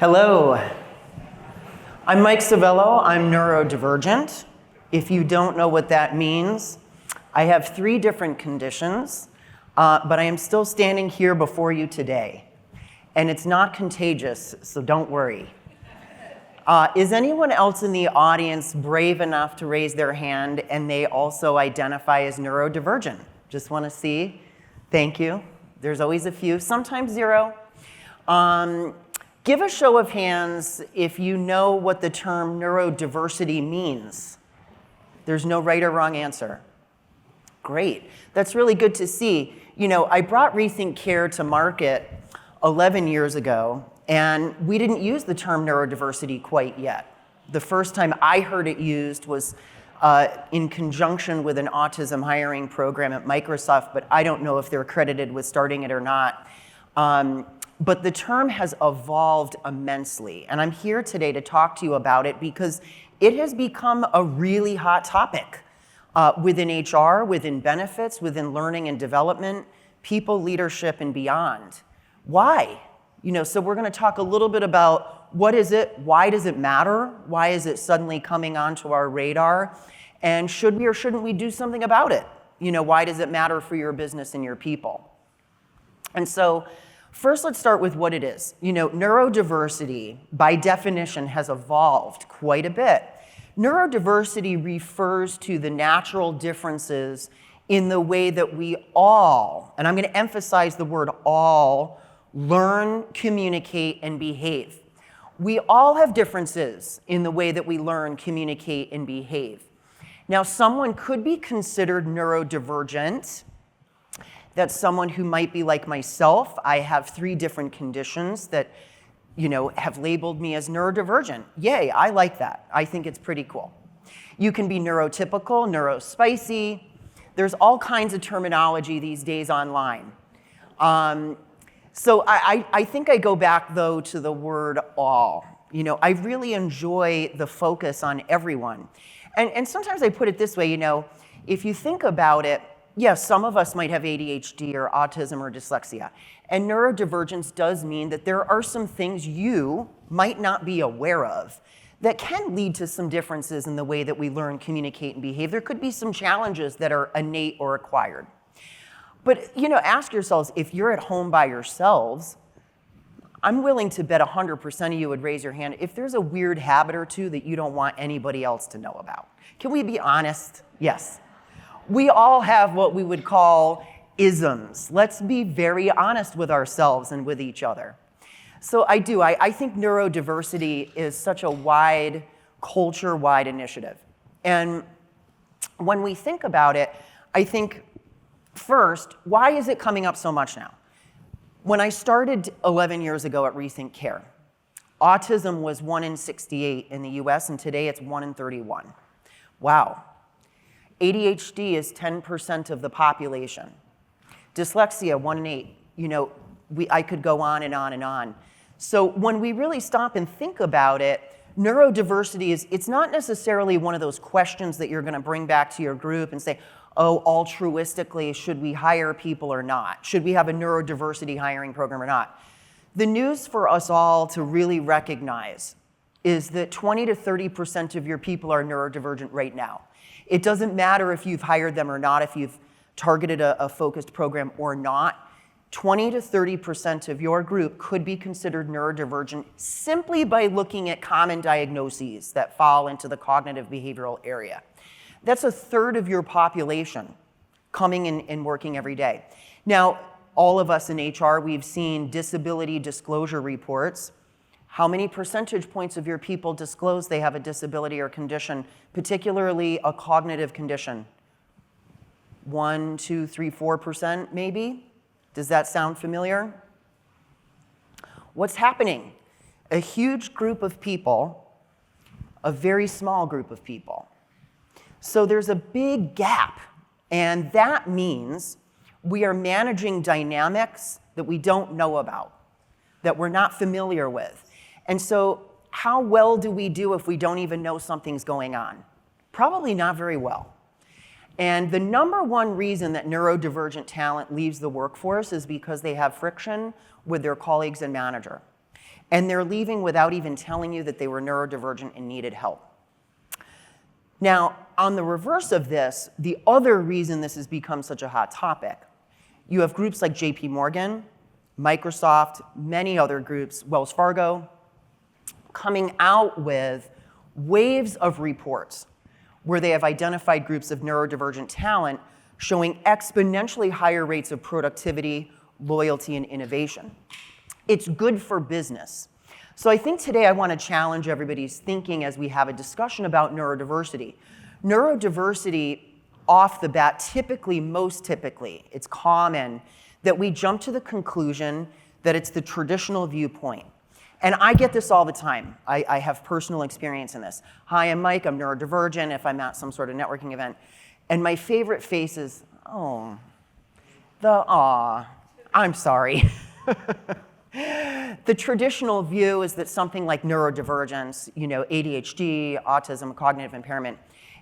Hello, I'm Mike Civello. I'm neurodivergent. If you don't know what that means, I have 3 different conditions, but I am still standing here before you today. And it's not contagious, so don't worry. Is anyone else in the audience brave enough to raise their hand and they also identify as neurodivergent? Just want to see. Thank you. There's always a few, sometimes 0. Give a show of hands if you know what the term neurodiversity means. There's no right or wrong answer. Great. That's really good to see. You know, I brought RethinkCare to market 11 years ago, and we didn't use the term neurodiversity quite yet. The first time I heard it used was in conjunction with an autism hiring program at Microsoft, but I don't know if they're credited with starting it or not. But the term has evolved immensely, and I'm here today to talk to you about it because it has become a really hot topic within HR, within benefits, within learning and development, people, leadership, and beyond. Why? So we're going to talk a little bit about what is it, why does it matter, why is it suddenly coming onto our radar, and should we or shouldn't we do something about it? Why does it matter for your business and your people? And so first, let's start with what it is. Neurodiversity, by definition, has evolved quite a bit. Neurodiversity refers to the natural differences in the way that we all, and I'm going to emphasize the word all, learn, communicate, and behave. We all have differences in the way that we learn, communicate, and behave. Now, someone could be considered neurodivergent. That's someone who might be like myself. I have 3 different conditions that, have labeled me as neurodivergent. Yay, I like that. I think it's pretty cool. You can be neurotypical, neurospicy. There's all kinds of terminology these days online. So I think I go back, though, to the word all. I really enjoy the focus on everyone. And sometimes I put it this way, if you think about it, yes, some of us might have ADHD or autism or dyslexia. And neurodivergence does mean that there are some things you might not be aware of that can lead to some differences in the way that we learn, communicate, and behave. There could be some challenges that are innate or acquired. But, ask yourselves, if you're at home by yourselves, I'm willing to bet 100% of you would raise your hand if there's a weird habit or 2 that you don't want anybody else to know about. Can we be honest? Yes. We all have what we would call isms. Let's be very honest with ourselves and with each other. So I think neurodiversity is such a wide, culture-wide initiative. And when we think about it, I think first, why is it coming up so much now? When I started 11 years ago at RethinkCare, autism was 1 in 68 in the US, and today it's 1 in 31. Wow. ADHD is 10% of the population. Dyslexia, 1 in 8. I could go on and on and on. So when we really stop and think about it, neurodiversity it's not necessarily one of those questions that you're going to bring back to your group and say, oh, altruistically, should we hire people or not? Should we have a neurodiversity hiring program or not? The news for us all to really recognize is that 20 to 30% of your people are neurodivergent right now. It doesn't matter if you've hired them or not, if you've targeted a focused program or not. 20 to 30% of your group could be considered neurodivergent simply by looking at common diagnoses that fall into the cognitive behavioral area. That's 1/3 of your population coming in and working every day. Now, all of us in HR, we've seen disability disclosure reports. How many percentage points of your people disclose they have a disability or condition, particularly a cognitive condition? 1, 2, 3, 4% maybe? Does that sound familiar? What's happening? A huge group of people, a very small group of people. So there's a big gap, and that means we are managing dynamics that we don't know about, that we're not familiar with. And so how well do we do if we don't even know something's going on? Probably not very well. And the number 1 reason that neurodivergent talent leaves the workforce is because they have friction with their colleagues and manager. and they're leaving without even telling you that they were neurodivergent and needed help. Now, on the reverse of this, the other reason this has become such a hot topic, you have groups like JP Morgan, Microsoft, many other groups, Wells Fargo, coming out with waves of reports where they have identified groups of neurodivergent talent showing exponentially higher rates of productivity, loyalty, and innovation. It's good for business. So I think today I want to challenge everybody's thinking as we have a discussion about neurodiversity. Neurodiversity, off the bat, most typically, it's common that we jump to the conclusion that it's the traditional viewpoint. And I get this all the time. I have personal experience in this. Hi, I'm Mike, I'm neurodivergent if I'm at some sort of networking event. And my favorite face is, I'm sorry. The traditional view is that something like neurodivergence, ADHD, autism, cognitive impairment,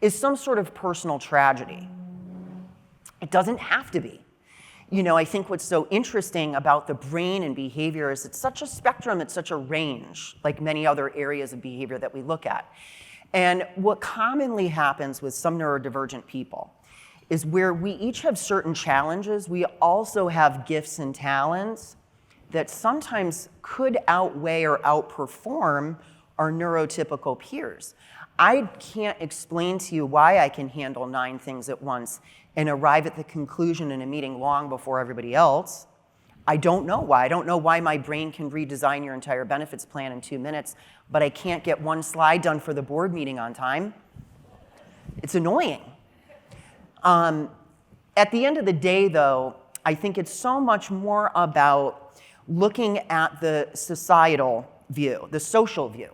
is some sort of personal tragedy. It doesn't have to be. I think what's so interesting about the brain and behavior is it's such a spectrum, it's such a range, like many other areas of behavior that we look at. And what commonly happens with some neurodivergent people is where we each have certain challenges, we also have gifts and talents that sometimes could outweigh or outperform our neurotypical peers. I can't explain to you why I can handle 9 things at once and arrive at the conclusion in a meeting long before everybody else. I don't know why. I don't know why my brain can redesign your entire benefits plan in 2 minutes, but I can't get one slide done for the board meeting on time. It's annoying. At the end of the day, though, I think it's so much more about looking at the societal view, the social view.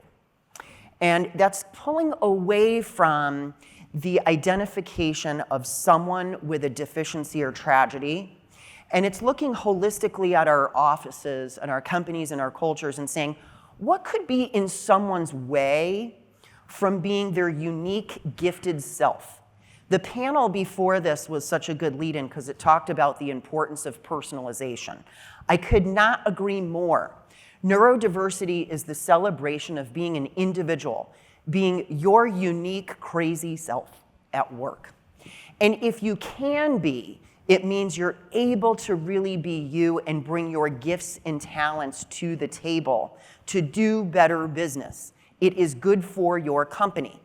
And that's pulling away from the identification of someone with a deficiency or tragedy. And it's looking holistically at our offices and our companies and our cultures and saying, what could be in someone's way from being their unique, gifted self? The panel before this was such a good lead-in because it talked about the importance of personalization. I could not agree more. Neurodiversity is the celebration of being an individual, being your unique, crazy self at work. And if you can be, it means you're able to really be you and bring your gifts and talents to the table to do better business. It is good for your company.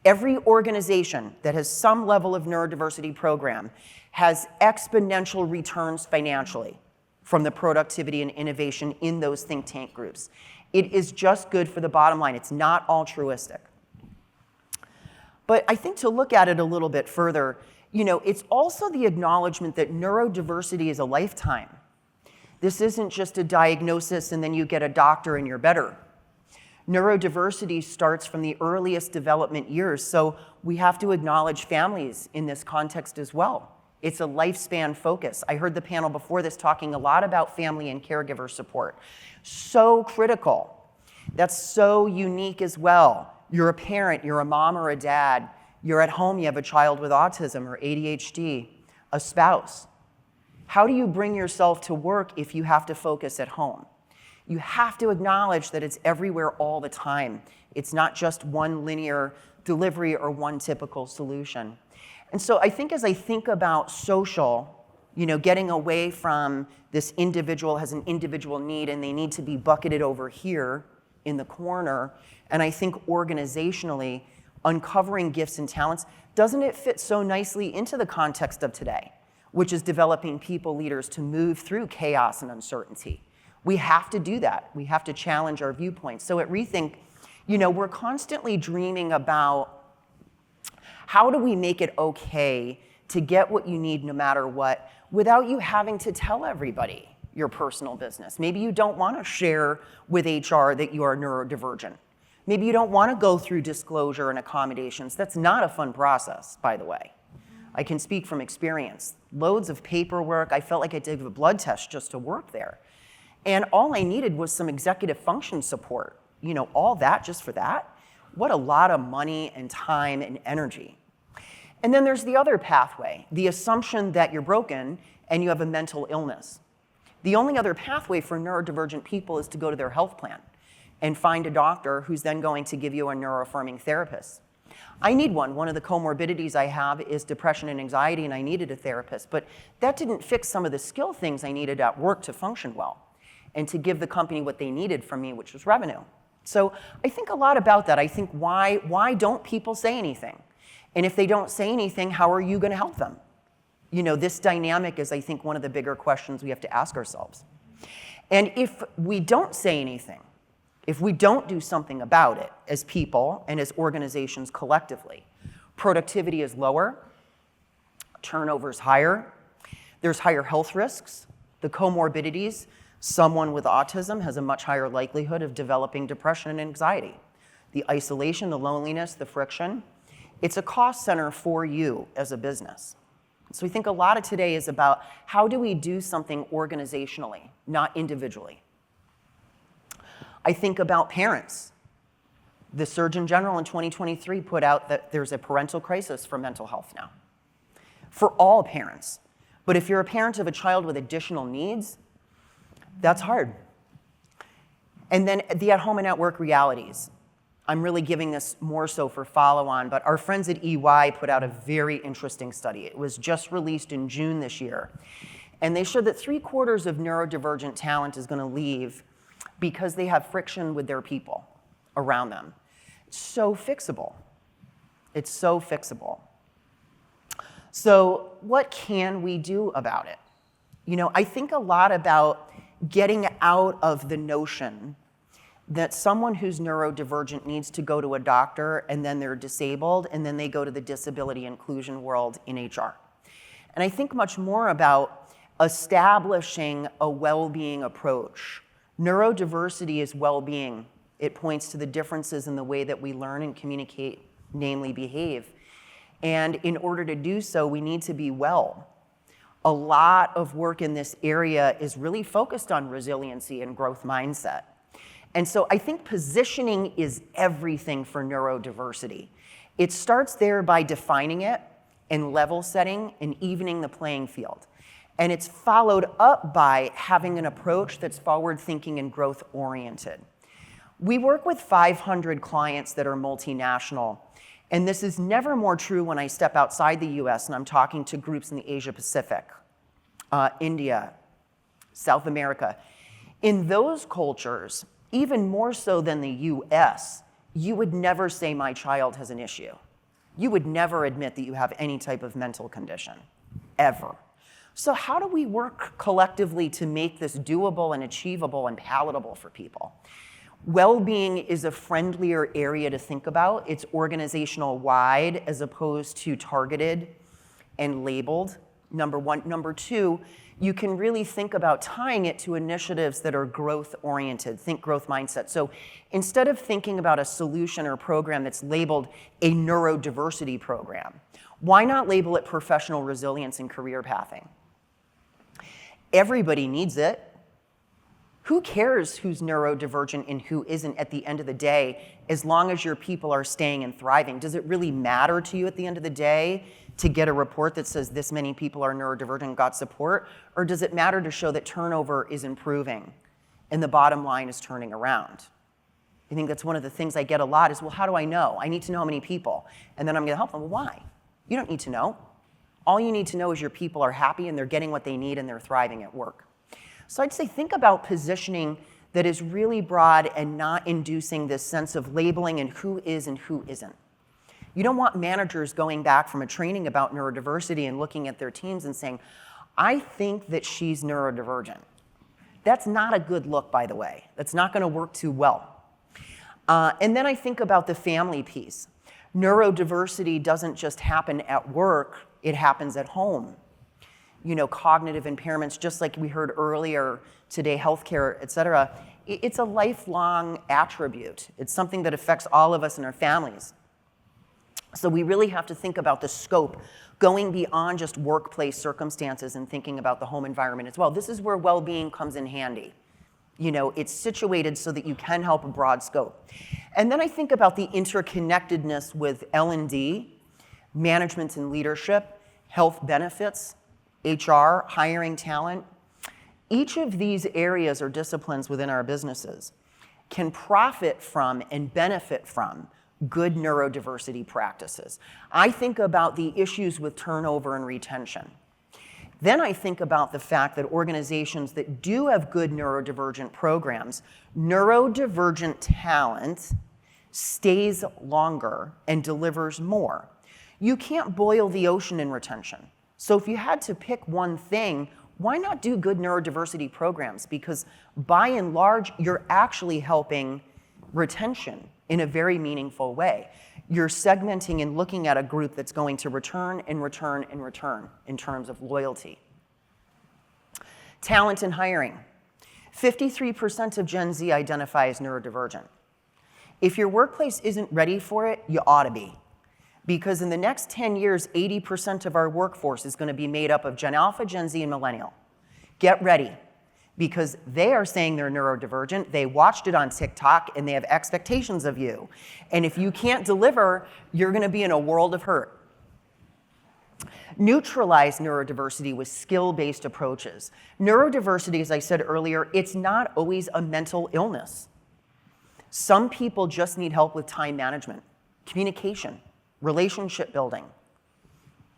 Every organization that has some level of neurodiversity program has exponential returns financially from the productivity and innovation in those think tank groups. It is just good for the bottom line. It's not altruistic. But I think to look at it a little bit further, it's also the acknowledgement that neurodiversity is a lifetime. This isn't just a diagnosis and then you get a doctor and you're better. Neurodiversity starts from the earliest development years, so we have to acknowledge families in this context as well. It's a lifespan focus. I heard the panel before this talking a lot about family and caregiver support. So critical. That's so unique as well. You're a parent, you're a mom or a dad, you're at home, you have a child with autism or ADHD, a spouse. How do you bring yourself to work if you have to focus at home? You have to acknowledge that it's everywhere all the time. It's not just one linear delivery or one typical solution. And so I think as I think about social, getting away from this individual has an individual need and they need to be bucketed over here in the corner, and I think organizationally, uncovering gifts and talents, doesn't it fit so nicely into the context of today, which is developing people leaders to move through chaos and uncertainty? We have to do that. We have to challenge our viewpoints. So at Rethink, we're constantly dreaming about how do we make it okay to get what you need no matter what without you having to tell everybody your personal business. Maybe you don't want to share with HR that you are neurodivergent. Maybe you don't want to go through disclosure and accommodations. That's not a fun process, by the way. I can speak from experience. Loads of paperwork. I felt like I did a blood test just to work there. And all I needed was some executive function support. All that just for that. What a lot of money and time and energy. And then there's the other pathway, the assumption that you're broken and you have a mental illness. The only other pathway for neurodivergent people is to go to their health plan. and find a doctor who's then going to give you a neuroaffirming therapist. I need one. One of the comorbidities I have is depression and anxiety, and I needed a therapist. But that didn't fix some of the skill things I needed at work to function well and to give the company what they needed from me, which was revenue. So I think a lot about that. I think why don't people say anything? And if they don't say anything, how are you going to help them? You know, this dynamic is, I think, one of the bigger questions we have to ask ourselves. And if we don't say anything, if we don't do something about it as people and as organizations collectively, productivity is lower, turnover is higher, there's higher health risks, the comorbidities. Someone with autism has a much higher likelihood of developing depression and anxiety. The isolation, the loneliness, the friction, it's a cost center for you as a business. So we think a lot of today is about how do we do something organizationally, not individually. I think about parents. The Surgeon General in 2023 put out that there's a parental crisis for mental health now, for all parents. But if you're a parent of a child with additional needs, that's hard. And then the at-home and at-work realities. I'm really giving this more so for follow-on, but our friends at EY put out a very interesting study. It was just released in June this year. And they showed that 3/4 of neurodivergent talent is going to leave because they have friction with their people around them. It's so fixable. It's so fixable. So what can we do about it? You know, I think a lot about getting out of the notion that someone who's neurodivergent needs to go to a doctor and then they're disabled and then they go to the disability inclusion world in HR. And I think much more about establishing a well-being approach. Neurodiversity is well-being. It points to the differences in the way that we learn and communicate, namely behave. And in order to do so, we need to be well. A lot of work in this area is really focused on resiliency and growth mindset. And so I think positioning is everything for neurodiversity. It starts there by defining it and level setting and evening the playing field. And it's followed up by having an approach that's forward-thinking and growth-oriented. We work with 500 clients that are multinational, and this is never more true when I step outside the US and I'm talking to groups in the Asia Pacific, India, South America. In those cultures, even more so than the US, you would never say my child has an issue. You would never admit that you have any type of mental condition, ever. So how do we work collectively to make this doable and achievable and palatable for people? Well-being is a friendlier area to think about. It's organizational wide as opposed to targeted and labeled, number one. Number two, you can really think about tying it to initiatives that are growth-oriented. Think growth mindset. So instead of thinking about a solution or program that's labeled a neurodiversity program, why not label it professional resilience and career pathing? Everybody needs it. Who cares who's neurodivergent and who isn't at the end of the day, as long as your people are staying and thriving? Does it really matter to you at the end of the day to get a report that says this many people are neurodivergent and got support? Or does it matter to show that turnover is improving and the bottom line is turning around? I think that's one of the things I get a lot is, well, how do I know? I need to know how many people, and then I'm gonna help them. Well, why? You don't need to know. All you need to know is your people are happy and they're getting what they need and they're thriving at work. So I'd say think about positioning that is really broad and not inducing this sense of labeling and who is and who isn't. You don't want managers going back from a training about neurodiversity and looking at their teams and saying, I think that she's neurodivergent. That's not a good look, by the way. That's not going to work too well. And then I think about the family piece. Neurodiversity doesn't just happen at work, it happens at home. You know, cognitive impairments, just like we heard earlier today, healthcare, et cetera, it's a lifelong attribute. It's something that affects all of us and our families. So we really have to think about the scope, going beyond just workplace circumstances and thinking about the home environment as well. This is where well-being comes in handy. You know, it's situated so that you can help a broad scope. And then I think about the interconnectedness with L&D, management and leadership, health benefits, HR, hiring talent. Each of these areas are disciplines within our businesses. can profit from and benefit from good neurodiversity practices. I think about the issues with turnover and retention. Then I think about the fact that organizations that do have good neurodivergent programs, neurodivergent talent stays longer and delivers more. You can't boil the ocean in retention. So if you had to pick one thing, why not do good neurodiversity programs? Because by and large, you're actually helping retention in a very meaningful way. You're segmenting and looking at a group that's going to return and return and return in terms of loyalty. Talent and hiring. 53% of Gen Z identify as neurodivergent. If your workplace isn't ready for it, you ought to be. Because in the next 10 years, 80% of our workforce is going to be made up of Gen Alpha, Gen Z, and Millennial. Get ready. Because they are saying they're neurodivergent, they watched it on TikTok, and they have expectations of you. And if you can't deliver, you're going to be in a world of hurt. Neutralize neurodiversity with skill-based approaches. Neurodiversity, as I said earlier, it's not always a mental illness. Some people just need help with time management, communication, relationship building.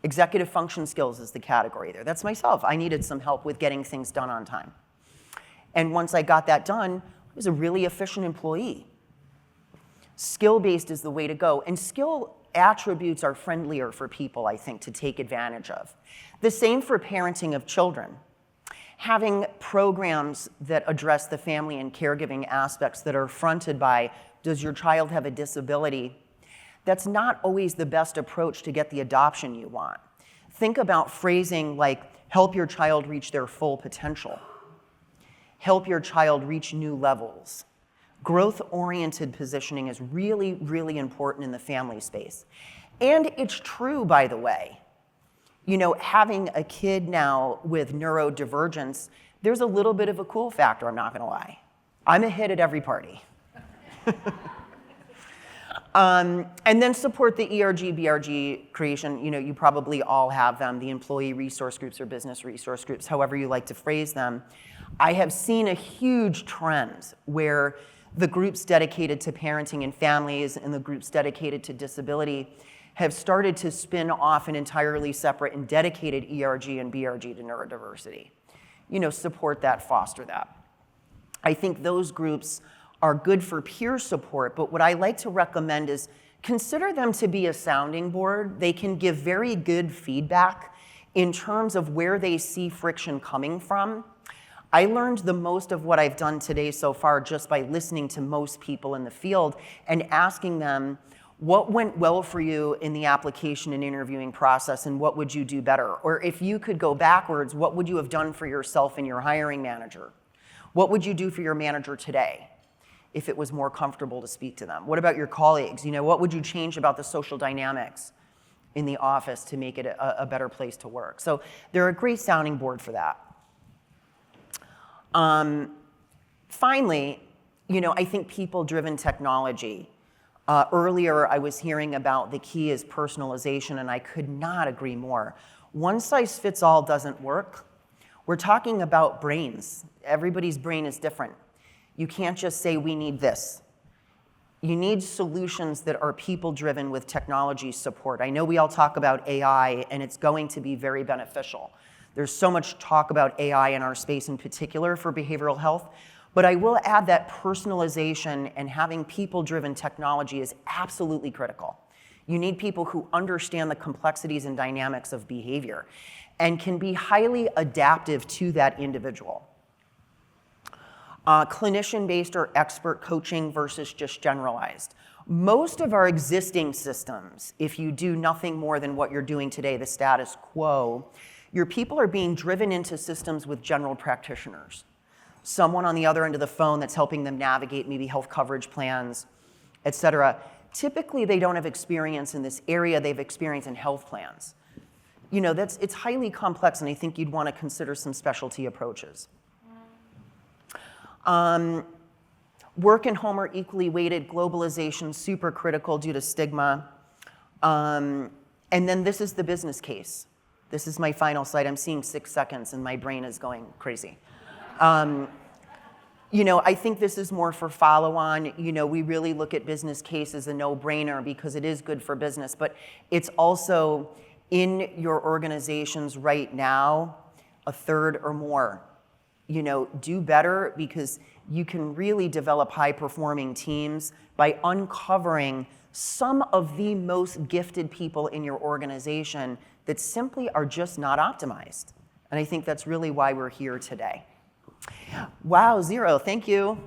Executive function skills is the category there. That's myself. I needed some help with getting things done on time. And once I got that done, I was a really efficient employee. Skill-based is the way to go. And skill attributes are friendlier for people, I think, to take advantage of. The same for parenting of children. Having programs that address the family and caregiving aspects that are fronted by, does your child have a disability? That's not always the best approach to get the adoption you want. Think about phrasing like, help your child reach their full potential. Help your child reach new levels. Growth-oriented positioning is really, really important in the family space. And it's true, by the way. You know, having a kid now with neurodivergence, there's a little bit of a cool factor, I'm not gonna lie. I'm a hit at every party. And then support the ERG, BRG creation. You know, you probably all have them, the employee resource groups or business resource groups, however you like to phrase them. I have seen a huge trend where the groups dedicated to parenting and families and the groups dedicated to disability have started to spin off an entirely separate and dedicated ERG and BRG to neurodiversity. You know, support that, foster that. I think those groups are good for peer support, but what I like to recommend is consider them to be a sounding board. They can give very good feedback in terms of where they see friction coming from. I learned the most of what I've done today so far just by listening to most people in the field and asking them, what went well for you in the application and interviewing process, and what would you do better? Or if you could go backwards, what would you have done for yourself and your hiring manager? What would you do for your manager today if it was more comfortable to speak to them? What about your colleagues? You know, what would you change about the social dynamics in the office to make it a better place to work? So they're a great sounding board for that. Finally, you know, I think people-driven technology. Earlier, I was hearing about the key is personalization, and I could not agree more. One size fits all doesn't work. We're talking about brains. Everybody's brain is different. You can't just say, we need this. You need solutions that are people-driven with technology support. I know we all talk about AI, and it's going to be very beneficial. There's so much talk about AI in our space in particular for behavioral health, but I will add that personalization and having people-driven technology is absolutely critical. You need people who understand the complexities and dynamics of behavior and can be highly adaptive to that individual. Clinician-based or expert coaching versus just generalized. Most of our existing systems, if you do nothing more than what you're doing today, the status quo, your people are being driven into systems with general practitioners. Someone on the other end of the phone that's helping them navigate maybe health coverage plans, et cetera. Typically, they don't have experience in this area, they've experience in health plans. You know, it's highly complex, and I think you'd want to consider some specialty approaches. Work and home are equally weighted, globalization, super critical due to stigma. And then this is the business case. This is my final slide. I'm seeing 6 seconds and my brain is going crazy. I think this is more for follow-on. We really look at business case as a no-brainer because it is good for business, but it's also in your organizations right now, a third or more. Do better because you can really develop high-performing teams by uncovering some of the most gifted people in your organization that simply are just not optimized. And I think that's really why we're here today. Wow, 0, thank you.